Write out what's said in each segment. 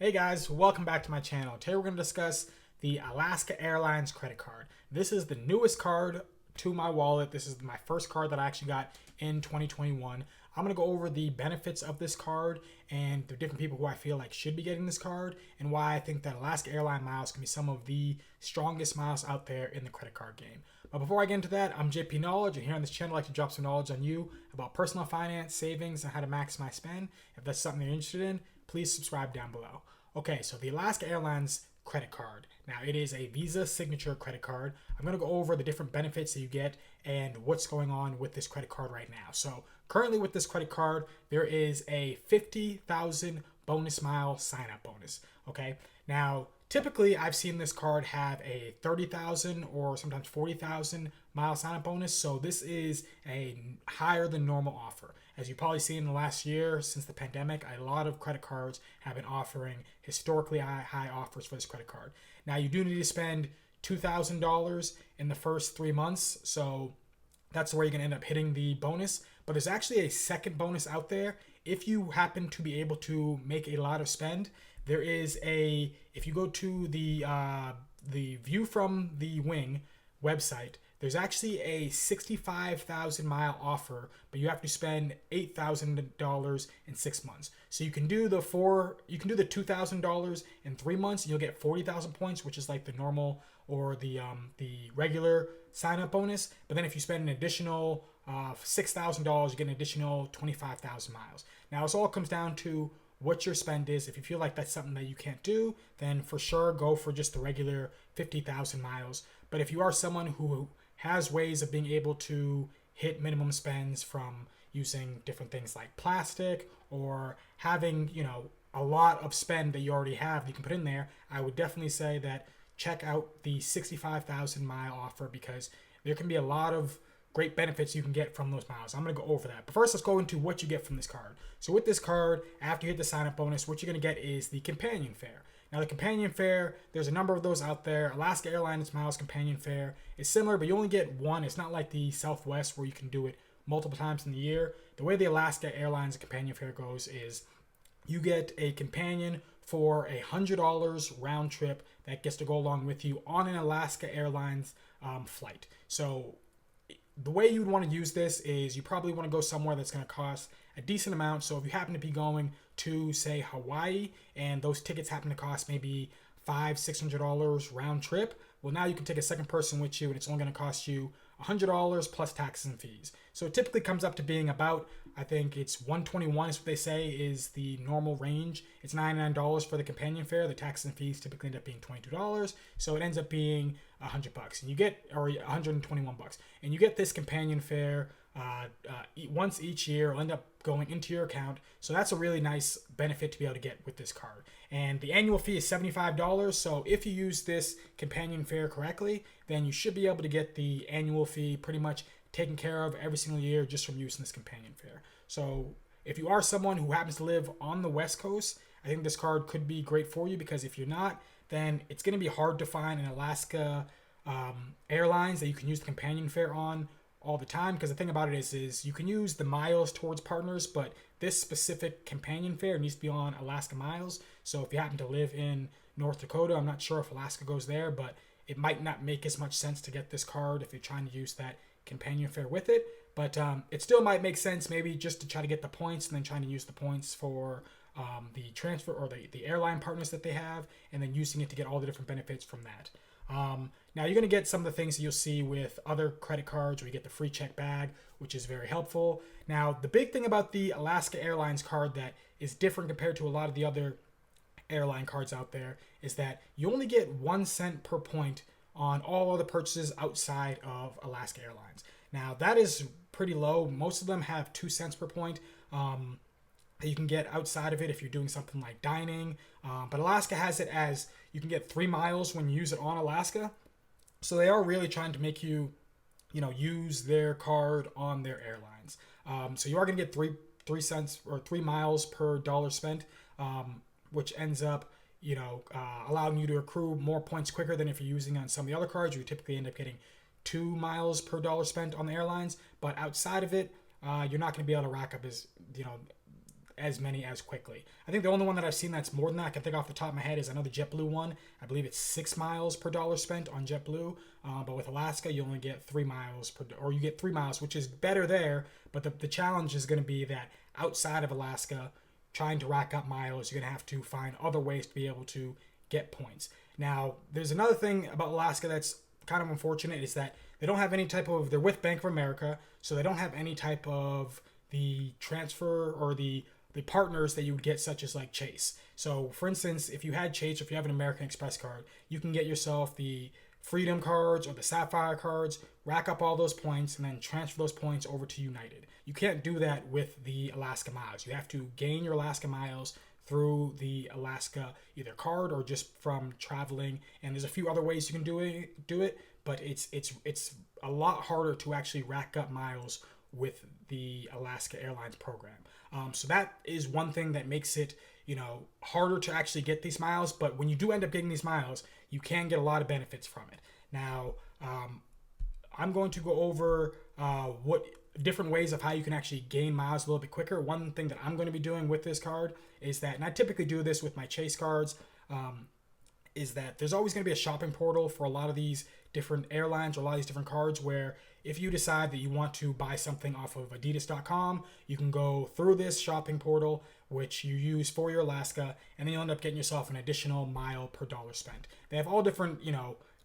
Hey guys, welcome back to my channel. Today we're going to discuss the Alaska Airlines credit card. This is the newest card to my wallet. This is my first card that I actually got in 2021. I'm going to go over the benefits of this card and the different people who I feel like should be getting this card and why I think that Alaska Airline miles can be some of the strongest miles out there in the credit card game. But before I get into that, I'm JP Knowledge, and here on this channel I like to drop some knowledge on you about personal finance, savings, and how to maximize spend. If that's something you're interested in, please subscribe down below. Okay, so the Alaska Airlines credit card. Now, it is a Visa signature credit card. I'm going to go over the different benefits that you get and what's going on with this credit card right now. So, currently with this credit card, there is a 50,000 bonus mile sign up bonus. Okay, now typically I've seen this card have a 30,000 or sometimes 40,000 mile sign up bonus. So, this is a higher than normal offer. As you probably seen in the last year since the pandemic, a lot of credit cards have been offering historically high offers for this credit card. Now, you do need to spend $2,000 in the first 3 months, so that's where you're going to end up hitting the bonus. But there's actually a second bonus out there. If you happen to be able to make a lot of spend, there is if you go to the View from the Wing website, there's actually a 65,000 mile offer, but you have to spend $8,000 in 6 months. So you can do the $2,000 in 3 months, and you'll get 40,000 points, which is like the normal or the regular sign up bonus. But then if you spend an additional $6,000, you get an additional 25,000 miles. Now, this all comes down to what your spend is. If you feel like that's something that you can't do, then for sure go for just the regular 50,000 miles. But if you are someone who has ways of being able to hit minimum spends from using different things like plastic or having, a lot of spend that you already have that you can put in there, I would definitely say that check out the 65,000 mile offer, because there can be a lot of great benefits you can get from those miles. I'm going to go over that. But first, let's go into what you get from this card. So with this card, after you hit the sign-up bonus, what you're going to get is the companion fare. Now, the companion fare, there's a number of those out there. Alaska Airlines Miles companion fare is similar, but you only get one. It's not like the Southwest where you can do it multiple times in the year. The way the Alaska Airlines companion fare goes is you get a companion for $100 round trip that gets to go along with you on an Alaska Airlines flight. So the way you would want to use this is you probably want to go somewhere that's going to cost a decent amount. So if you happen to be going to, say, Hawaii, and those tickets happen to cost maybe $500-$600 round trip, well, now you can take a second person with you, and it's only going to cost you $100 plus taxes and fees. So it typically comes up to being about, I think it's $121 is what they say is the normal range. It's $99 for the companion fare. The taxes and fees typically end up being $22. So it ends up being $100, and you get, or $121, and you get this companion fare once each year. It'll end up going into your account. So that's a really nice benefit to be able to get with this card. And the annual fee is $75. So if you use this companion fare correctly, then you should be able to get the annual fee pretty much taken care of every single year just from using this companion fare. So if you are someone who happens to live on the West Coast, I think this card could be great for you, because if you're not, then it's going to be hard to find an Alaska Airlines that you can use the companion fare on all the time. Because the thing about it is you can use the miles towards partners, but this specific companion fare needs to be on Alaska miles. So if you happen to live in North Dakota, I'm not sure if Alaska goes there, but it might not make as much sense to get this card if you're trying to use that companion fare with it. But it still might make sense maybe just to try to get the points, and then trying to use the points for the transfer or the airline partners that they have, and then using it to get all the different benefits from that. Now, you're going to get some of the things that you'll see with other credit cards, where you get the free check bag, which is very helpful. Now, the big thing about the Alaska Airlines card that is different compared to a lot of the other airline cards out there is that you only get 1 cent per point on all other purchases outside of Alaska Airlines. Now, that is pretty low. Most of them have 2 cents per point that you can get outside of it if you're doing something like dining. But Alaska has it as you can get 3 miles when you use it on Alaska. So they are really trying to make you, use their card on their airlines. So you are going to get 3 cents or 3 miles per dollar spent, which ends up, allowing you to accrue more points quicker than if you're using on some of the other cards. You typically end up getting 2 miles per dollar spent on the airlines. But outside of it, you're not going to be able to rack up as, as many as quickly. I think the only one that I've seen that's more than that I can think off the top of my head is another JetBlue one. I believe it's 6 miles per dollar spent on JetBlue. But with Alaska, you only get 3 miles or you get 3 miles, which is better there. But the challenge is going to be that outside of Alaska, trying to rack up miles, you're going to have to find other ways to be able to get points. Now, there's another thing about Alaska that's kind of unfortunate is that they don't have any type of, they're with Bank of America, so they don't have any type of the transfer or the partners that you would get, such as like Chase. So for instance, if you had Chase or if you have an American Express card, you can get yourself the Freedom cards or the Sapphire cards, rack up all those points, and then transfer those points over to United. You can't do that with the Alaska miles. You have to gain your Alaska miles through the Alaska either card or just from traveling. And there's a few other ways you can do it, but it's a lot harder to actually rack up miles with the Alaska Airlines program. So that is one thing that makes it, harder to actually get these miles. But when you do end up getting these miles, you can get a lot of benefits from it. Now, I'm going to go over what different ways of how you can actually gain miles a little bit quicker. One thing that I'm going to be doing with this card is that, and I typically do this with my Chase cards, is that there's always going to be a shopping portal for a lot of these different airlines or a lot of these different cards where if you decide that you want to buy something off of adidas.com, you can go through this shopping portal, which you use for your Alaska, and then you'll end up getting yourself an additional mile per dollar spent. They have all different,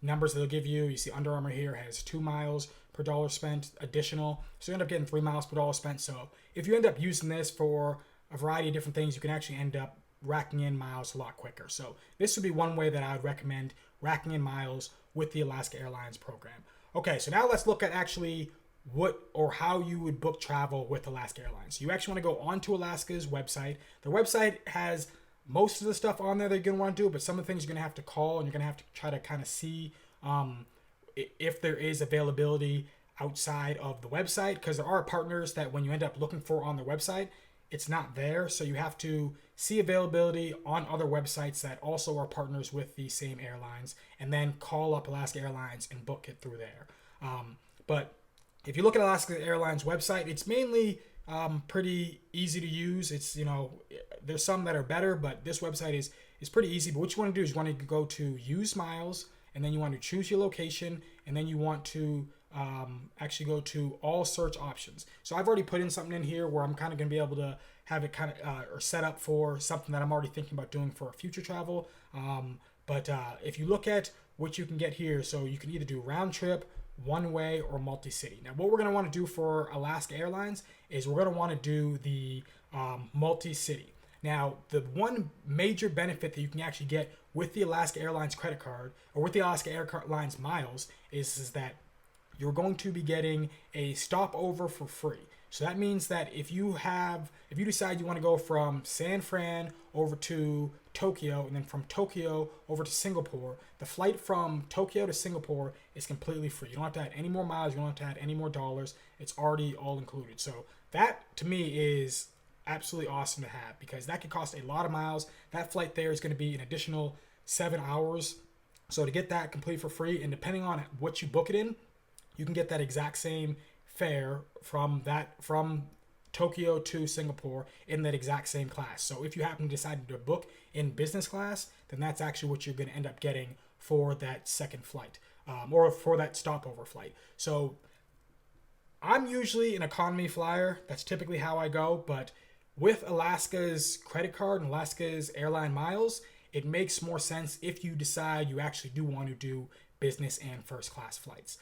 numbers that they'll give you. You see Under Armour here has 2 miles per dollar spent additional. So you end up getting 3 miles per dollar spent. So if you end up using this for a variety of different things, you can actually end up racking in miles a lot quicker. So this would be one way that I would recommend racking in miles with the Alaska Airlines program. Okay, so now let's look at actually what or how you would book travel with Alaska Airlines. So you actually want to go onto Alaska's website. Their website has most of the stuff on there that you're going to want to do, but some of the things you're going to have to call and you're going to have to try to kind of see if there is availability outside of the website, because there are partners that when you end up looking for on the website, it's not there. So you have to see availability on other websites that also are partners with the same airlines, and then call up Alaska Airlines and book it through there. But if you look at Alaska Airlines website, it's mainly pretty easy to use. It's, there's some that are better, but this website is pretty easy. But what you want to do is you want to go to use miles, and then you want to choose your location, and then you want to actually go to all search options. So I've already put in something in here where I'm kind of going to be able to have it kind of or set up for something that I'm already thinking about doing for future travel. But if you look at what you can get here, so you can either do round trip, one way, or multi-city. Now, what we're going to want to do for Alaska Airlines is we're going to want to do the multi-city. Now, the one major benefit that you can actually get with the Alaska Airlines credit card or with the Alaska Airlines miles is that you're going to be getting a stopover for free. So that means that if you decide you want to go from San Fran over to Tokyo and then from Tokyo over to Singapore, the flight from Tokyo to Singapore is completely free. You don't have to add any more miles. You don't have to add any more dollars. It's already all included. So that to me is absolutely awesome to have, because that could cost a lot of miles. That flight there is going to be an additional 7 hours. So to get that completely for free, and depending on what you book it in, you can get that exact same fare from Tokyo to Singapore in that exact same class. So if you happen to decide to book in business class, then that's actually what you're going to end up getting for that second flight or for that stopover flight. So I'm usually an economy flyer. That's typically how I go. But with Alaska's credit card and Alaska's airline miles, it makes more sense if you decide you actually do want to do business and first class flights.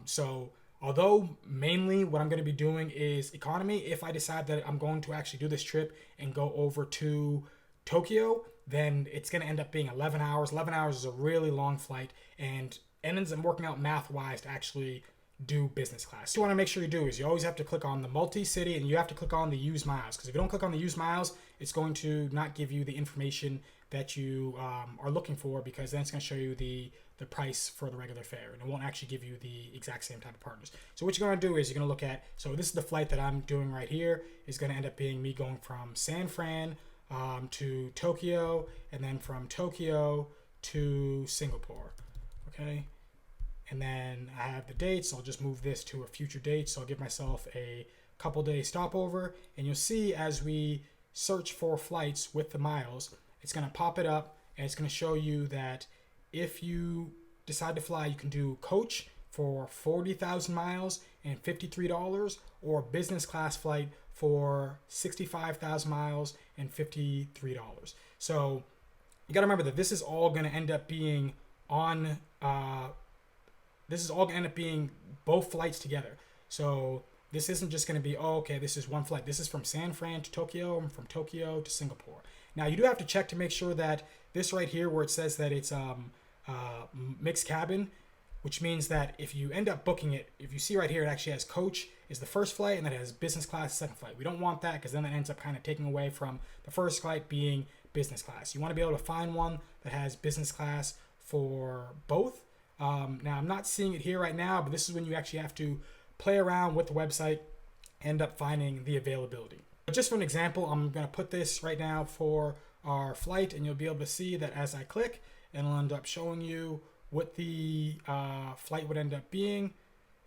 So although mainly what I'm going to be doing is economy, if I decide that I'm going to actually do this trip and go over to Tokyo, then it's going to end up being 11 hours. 11 hours is a really long flight, and ends up working out math-wise to actually do business class. What you want to make sure you do is you always have to click on the multi-city, and you have to click on the use miles, because if you don't click on the use miles, it's going to not give you the information that you are looking for, because then it's going to show you the price for the regular fare, and it won't actually give you the exact same type of partners. So what you're going to do is you're going to look at, so this is the flight that I'm doing right here, is going to end up being me going from San Fran to Tokyo, and then from Tokyo to Singapore. Okay, and then I have the dates. I'll just move this to a future date, so I'll give myself a couple day stopover, and you'll see as we search for flights with the miles, it's going to pop it up and it's going to show you that if you decide to fly, you can do coach for 40,000 miles and $53, or business class flight for 65,000 miles and $53. So you got to remember that this is all going to end up being on, this is all going to end up being both flights together. So this isn't just going to be, oh, okay, this is one flight. This is from San Fran to Tokyo and from Tokyo to Singapore. Now, you do have to check to make sure that this right here where it says that it's mixed cabin, which means that if you end up booking it, if you see right here, it actually has coach is the first flight and then it has business class second flight. We don't want that because then that ends up kind of taking away from the first flight being business class. You want to be able to find one that has business class for both. Now, I'm not seeing it here right now, but this is when you actually have to play around with the website, end up finding the availability. But just for an example, I'm going to put this right now for our flight, and you'll be able to see that as I click, it'll end up showing you what the flight would end up being,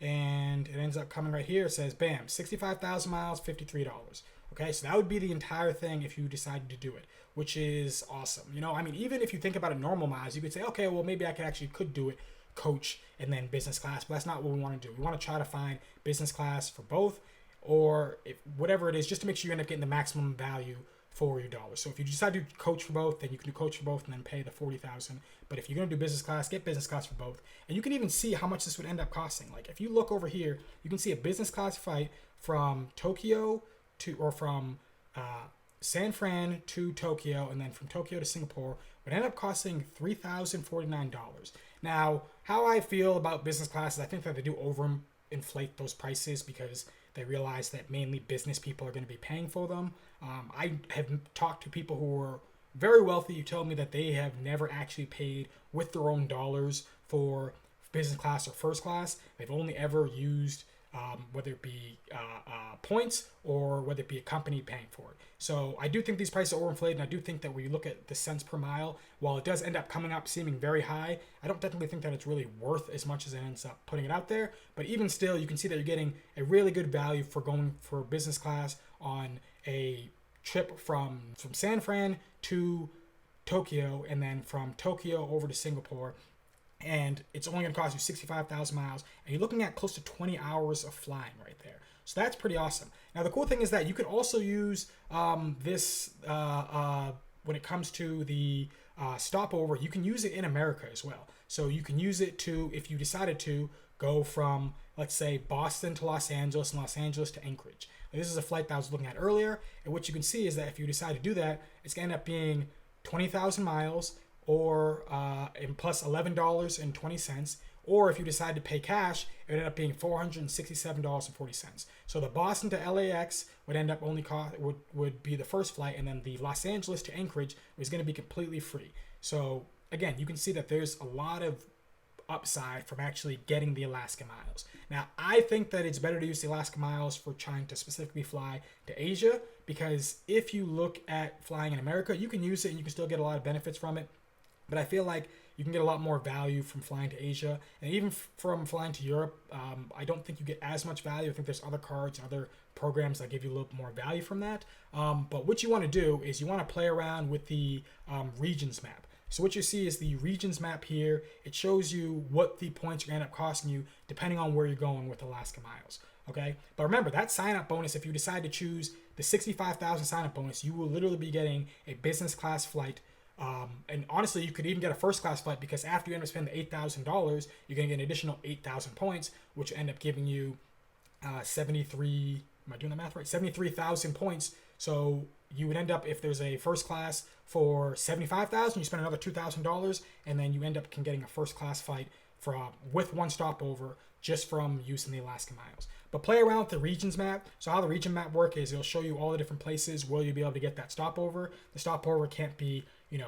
and it ends up coming right here. It says, bam, 65,000 miles, $53. Okay, so that would be the entire thing if you decided to do it, which is awesome. You know, I mean, even if you think about it normal miles, you could say, okay, well, maybe I could do it coach and then business class, but that's not what we want to do. We want to try to find business class for both, or if whatever it is, just to make sure you end up getting the maximum value for your dollars. So if you decide to coach for both, then you can do coach for both and then pay the 40,000. But if you're going to do business class, get business class for both. And you can even see how much this would end up costing. Like if you look over here, you can see a business class flight from Tokyo to, or from San Fran to Tokyo, and then from Tokyo to Singapore would end up costing $3,049. Now, how I feel about business class is I think that they do overinflate those prices because they realize that mainly business people are going to be paying for them. I have talked to people who are very wealthy who tell me that they have never actually paid with their own dollars for business class or first class. They've only ever used whether it be points or whether it be a company paying for it. So I do think these prices are overinflated, and I do think that when you look at the cents per mile, while it does end up coming up seeming very high, I don't technically think that it's really worth as much as it ends up putting it out there. But even still, you can see that you're getting a really good value for going for business class on a trip from San Fran to Tokyo, and then from Tokyo over to Singapore. And it's only going to cost you 65,000 miles, and you're looking at close to 20 hours of flying right there. So that's pretty awesome. Now, the cool thing is that you can also use this when it comes to the stopover. You can use it in America as well. So you can use it to, if you decided to, go from, let's say, Boston to Los Angeles and Los Angeles to Anchorage. Now, this is a flight that I was looking at earlier, and what you can see is that if you decide to do that, it's going to end up being 20,000 miles, or and plus $11.20, or if you decide to pay cash, it would end up being $467.40. So the Boston to LAX would end up only would be the first flight, and then the Los Angeles to Anchorage was going to be completely free. So again, you can see that there's a lot of upside from actually getting the Alaska miles. Now, I think that it's better to use the Alaska miles for trying to specifically fly to Asia, because if you look at flying in America, you can use it and you can still get a lot of benefits from it. But I feel like you can get a lot more value from flying to Asia, and even from flying to Europe. I don't think you get as much value. I think there's other cards and other programs that give you a little more value from that. But what you want to do is you want to play around with the regions map. So what you see is the regions map here. It shows you what the points are going to end up costing you depending on where you're going with Alaska miles. Okay, but remember that sign-up bonus, if you decide to choose the 65,000 sign-up bonus, you will literally be getting a business class flight. And honestly, you could even get a first class flight, because after you end up spending the $8,000, you're going to get an additional 8,000 points, which end up giving you 73,000 points. So you would end up, if there's a first class for 75,000, you spend another $2,000, and then you end up getting a first class flight with one stopover just from using the Alaska miles. But play around with the regions map. So how the region map work is it'll show you all the different places where you'll be able to get that stopover. The stopover can't be, you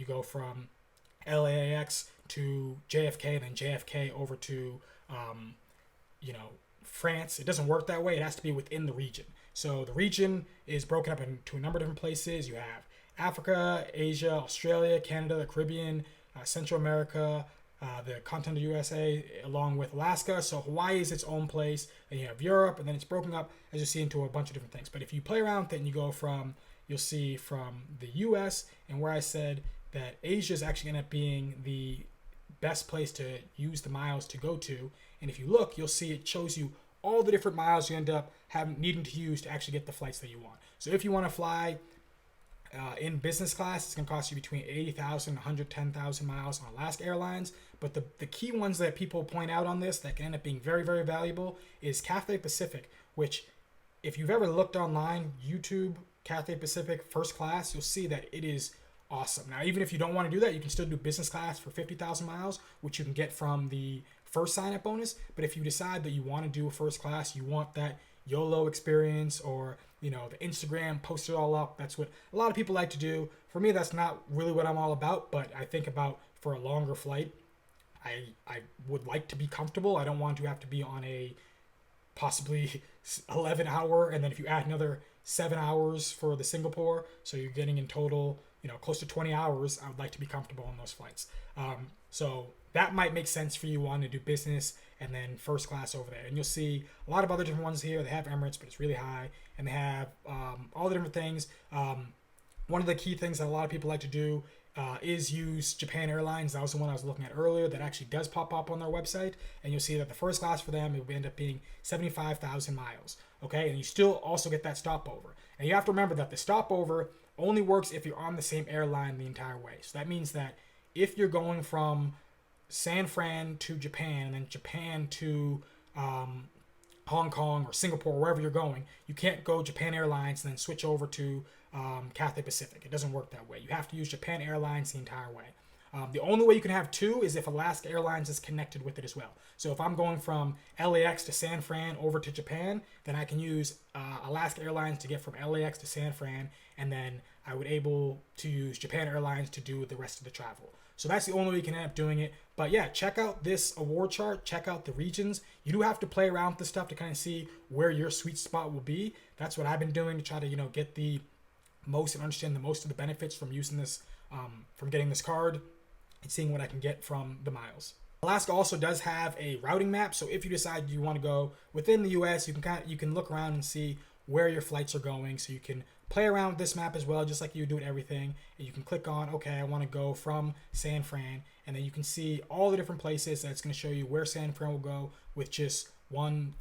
go from LAX to JFK, then JFK over to, France. It doesn't work that way. It has to be within the region. So the region is broken up into a number of different places. You have Africa, Asia, Australia, Canada, the Caribbean, Central America, the continental USA along with Alaska. So Hawaii is its own place, and you have Europe, and then it's broken up, as you see, into a bunch of different things. But if you play around with it and you go from, you'll see from the US, and where I said that Asia is actually going to end up being the best place to use the miles to go to. And if you look, you'll see it shows you all the different miles you end up needing to use to actually get the flights that you want. So if you want to fly in business class, it's going to cost you between 80,000 and 110,000 miles on Alaska Airlines. But the key ones that people point out on this that can end up being very, very valuable is Cathay Pacific, which if you've ever looked online, YouTube, Cathay Pacific first class, you'll see that it is awesome. Now, even if you don't want to do that, you can still do business class for 50,000 miles, which you can get from the first sign-up bonus. But if you decide that you want to do a first class, you want that YOLO experience, or the Instagram post it all up, that's what a lot of people like to do. For me, that's not really what I'm all about, but I think about for a longer flight, I would like to be comfortable. I don't want to have to be on a possibly 11 hour, and then if you add another 7 hours for the Singapore, so you're getting in total close to 20 hours. I would like to be comfortable on those flights. So that might make sense for you wanting to do business and then first class over there. And you'll see a lot of other different ones here. They have Emirates, but it's really high. And they have all the different things. One of the key things that a lot of people like to do is use Japan Airlines. That was the one I was looking at earlier that actually does pop up on their website. And you'll see that the first class for them, it will end up being 75,000 miles. Okay, and you still also get that stopover. And you have to remember that the stopover only works if you're on the same airline the entire way. So that means that if you're going from San Fran to Japan and then Japan to Hong Kong or Singapore, wherever you're going, you can't go Japan Airlines and then switch over to Cathay Pacific. It doesn't work that way. You have to use Japan Airlines the entire way. The only way you can have two is if Alaska Airlines is connected with it as well. So if I'm going from LAX to San Fran over to Japan, then I can use Alaska Airlines to get from LAX to San Fran, and then I would able to use Japan Airlines to do the rest of the travel. So that's the only way you can end up doing it. But yeah, check out this award chart. Check out the regions. You do have to play around with this stuff to kind of see where your sweet spot will be. That's what I've been doing to try to get the most and understand the most of the benefits from using this, from getting this card, and seeing what I can get from the miles. Alaska also does have a routing map, so if you decide you want to go within the U.S., you can look around and see where your flights are going. So you can play around with this map as well, just like you do with everything. And you can click on, okay, I want to go from San Fran, and then you can see all the different places that's going to show you where San Fran will go with just one,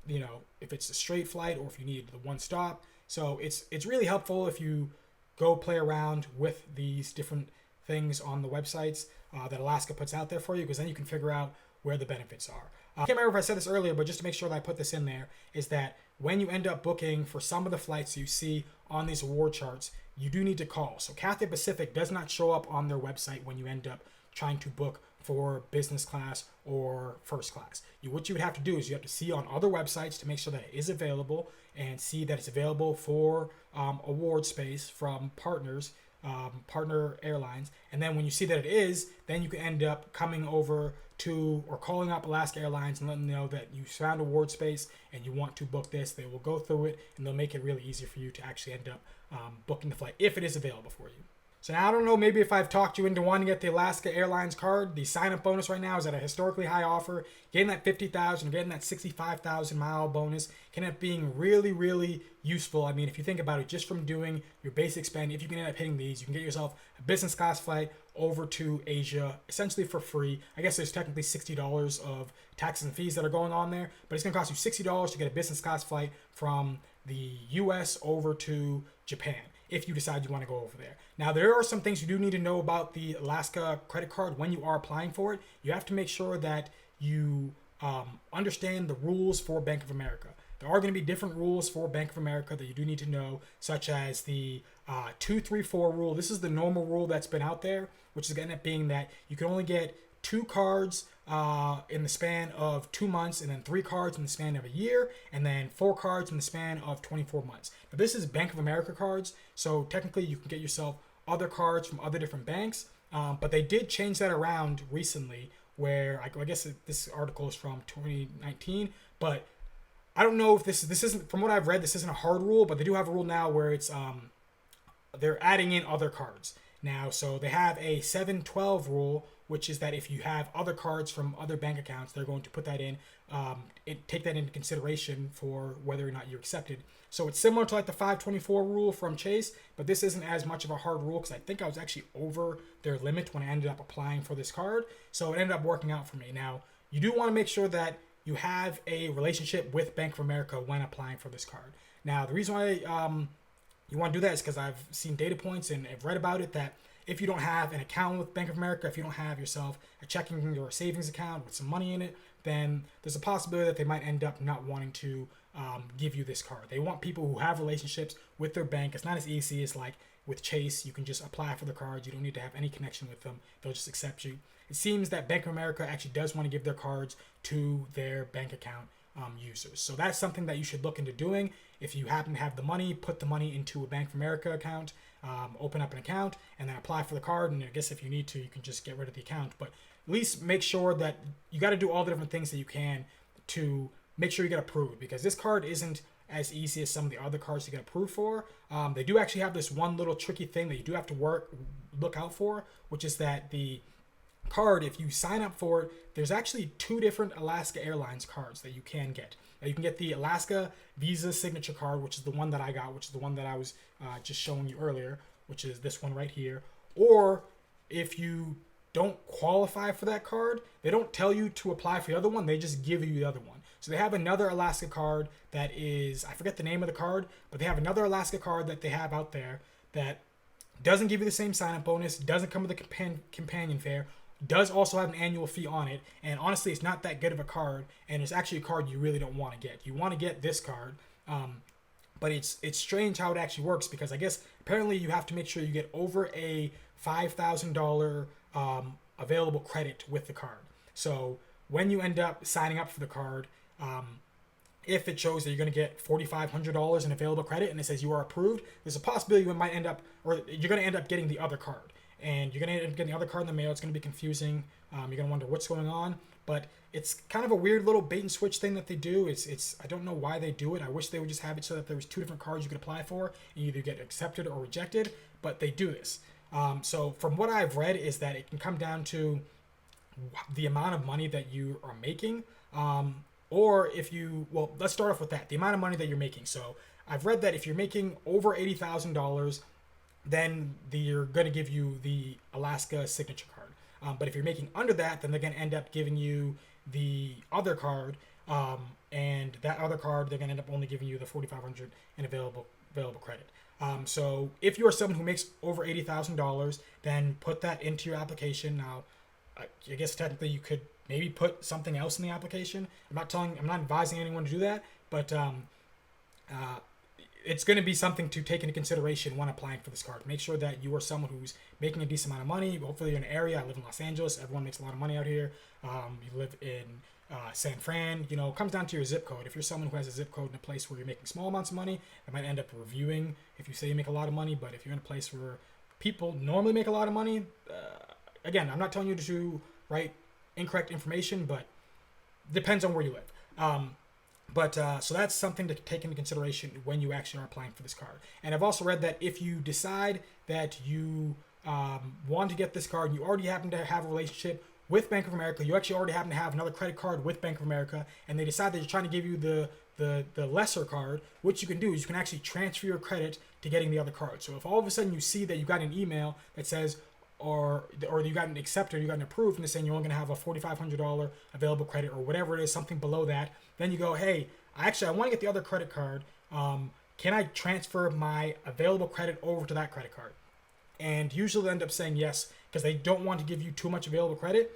if it's a straight flight or if you need the one stop. So it's really helpful if you go play around with these different things on the websites that Alaska puts out there for you, because then you can figure out where the benefits are. I can't remember if I said this earlier, but just to make sure that I put this in there, is that when you end up booking for some of the flights you see on these award charts, you do need to call. So Cathay Pacific does not show up on their website when you end up trying to book for business class or first class. What you would have to do is you have to see on other websites to make sure that it is available, and see that it's available for award space from partners, partner airlines. And then when you see that it is, then you can end up coming over to or calling up Alaska Airlines and letting them know that you found award space and you want to book this. They will go through it and they'll make it really easy for you to actually end up booking the flight if it is available for you. So now I don't know, maybe if I've talked you into wanting to get the Alaska Airlines card, the sign-up bonus right now is at a historically high offer. Getting that 50,000, getting that 65,000 mile bonus can end up being really, really useful. I mean, if you think about it, just from doing your basic spend, if you can end up hitting these, you can get yourself a business class flight over to Asia, essentially for free. I guess there's technically $60 of taxes and fees that are going on there, but it's going to cost you $60 to get a business class flight from the US over to Japan, if you decide you want to go over there. Now, there are some things you do need to know about the Alaska credit card when you are applying for it. You have to make sure that you understand the rules for Bank of America. There are going to be different rules for Bank of America that you do need to know, such as the 234 rule. This is the normal rule that's been out there, which is going to end up being that you can only get 2 cards in the span of 2 months, and then 3 cards in the span of a year, and then 4 cards in the span of 24 months. Now, this is Bank of America cards, so technically you can get yourself other cards from other different banks, but they did change that around recently, where I guess this article is from 2019, but I don't know if this isn't, from what I've read, this isn't a hard rule, but they do have a rule now where it's they're adding in other cards now. So they have a 712 rule which is that if you have other cards from other bank accounts, they're going to put that in, take that into consideration for whether or not you're accepted. So it's similar to like the 524 rule from Chase, but this isn't as much of a hard rule because I think I was actually over their limit when I ended up applying for this card. So it ended up working out for me. Now, you do want to make sure that you have a relationship with Bank of America when applying for this card. Now, the reason why you want to do that is because I've seen data points and I've read about it that if you don't have an account with Bank of America, if you don't have yourself a checking or a savings account with some money in it, then there's a possibility that they might end up not wanting to give you this card. They want people who have relationships with their bank. It's not as easy as like with Chase. You can just apply for the cards. You don't need to have any connection with them. They'll just accept you. It seems that Bank of America actually does want to give their cards to their bank account users. So that's something that you should look into doing. If you happen to have the money, put the money into a Bank of America account, open up an account, and then apply for the card. And I guess if you need to, you can just get rid of the account. But at least make sure that you got to do all the different things that you can to make sure you get approved, because this card isn't as easy as some of the other cards to get approved for. They do actually have this one little tricky thing that you do have to look out for, which is that the card, if you sign up for it, there's actually 2 different Alaska Airlines cards that you can get. Now, you can get the Alaska Visa Signature card, which is the one that I got, which is the one that I was just showing you earlier, which is this one right here. Or if you don't qualify for that card, they don't tell you to apply for the other one, they just give you the other one. So they have another Alaska card that is, I forget the name of the card, but they have another Alaska card that they have out there that doesn't give you the same sign-up bonus, doesn't come with a companion fare, does also have an annual fee on it, and honestly, it's not that good of a card, and it's actually a card you really don't want to get. You want to get this card, but it's strange how it actually works, because I guess apparently you have to make sure you get over a $5,000 available credit with the card. So when you end up signing up for the card, if it shows that you're going to get $4,500 in available credit and it says you are approved, there's a possibility you might end up, or you're going to end up getting the other card. And you're going to end up getting the other card in the mail. It's going to be confusing. You're going to wonder what's going on. But it's kind of a weird little bait and switch thing that they do. It's I don't know why they do it. I wish they would just have it so that there was 2 different cards you could apply for. And you either get accepted or rejected. But they do this. So from what I've read is that it can come down to the amount of money that you are making. Or if you, well, let's start off with that. The amount of money that you're making. So I've read that if you're making over $80,000, then they're going to give you the Alaska signature card. But if you're making under that, then they're going to end up giving you the other card. And that other card, they're going to end up only giving you the $4,500 in available credit. So if you're someone who makes over $80,000, then put that into your application. Now, I guess technically you could maybe put something else in the application. I'm not advising anyone to do that, but it's going to be something to take into consideration when applying for this card. Make sure that you are someone who's making a decent amount of money. Hopefully you're in an area. I live in Los Angeles. Everyone makes a lot of money out here. You live in San Fran. You know, it comes down to your zip code. If you're someone who has a zip code in a place where you're making small amounts of money, it might end up reviewing if you say you make a lot of money. But if you're in a place where people normally make a lot of money, again, I'm not telling you to write incorrect information, but depends on where you live. So that's something to take into consideration when you actually are applying for this card. And I've also read that if you decide that you want to get this card, and you already happen to have a relationship with Bank of America, you actually already happen to have another credit card with Bank of America, and they decide that you're trying to give you the lesser card, what you can do is you can actually transfer your credit to getting the other card. So if all of a sudden you see that you got an email that says, or you got an accepted, you got an approved, and they're saying you're only going to have a $4,500 available credit or whatever it is, something below that, then you go, hey, I want to get the other credit card. Can I transfer my available credit over to that credit card? And usually they end up saying yes, because they don't want to give you too much available credit.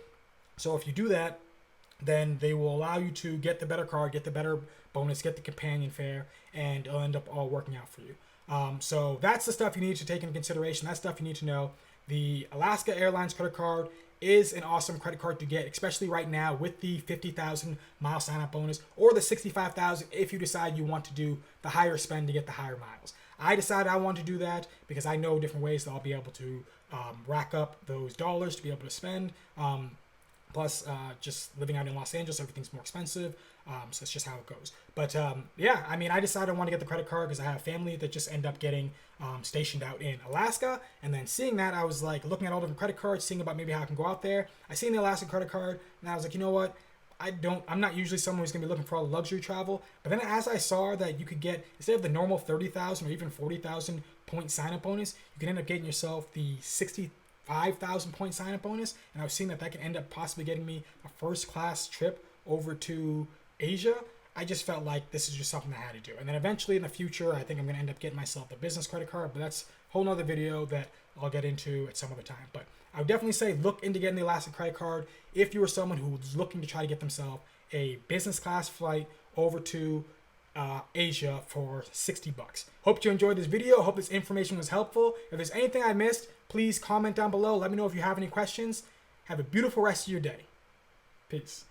So if you do that, then they will allow you to get the better card, get the better bonus, get the companion fare, and it'll end up all working out for you. So that's the stuff you need to take into consideration. That's stuff you need to know. The Alaska Airlines credit card is an awesome credit card to get, especially right now with the 50,000 mile sign-up bonus, or the 65,000 if you decide you want to do the higher spend to get the higher miles. I decided I want to do that because I know different ways that I'll be able to rack up those dollars to be able to spend. Plus, just living out in Los Angeles, everything's more expensive. So it's just how it goes. But yeah, I mean, I decided I want to get the credit card because I have family that just end up getting stationed out in Alaska. And then seeing that, I was like looking at all different credit cards, seeing about maybe how I can go out there. I seen the Alaska credit card, and I was like, you know what? I'm not usually someone who's gonna be looking for all the luxury travel. But then as I saw that you could get, instead of the normal 30,000 or even 40,000 point sign up bonus, you can end up getting yourself the 65,000 point sign up bonus. And I was seeing that that can end up possibly getting me a first class trip over to Asia. I just felt like this is just something I had to do. And then eventually in the future, I think I'm gonna end up getting myself a business credit card, but that's a whole nother video that I'll get into at some other time. But I would definitely say look into getting the Alaska credit card if you are someone who's looking to try to get themselves a business class flight over to Asia for $60. Hope you enjoyed this video. Hope this information was helpful. If there's anything I missed, please comment down below. Let me know if you have any questions. Have a beautiful rest of your day. Peace.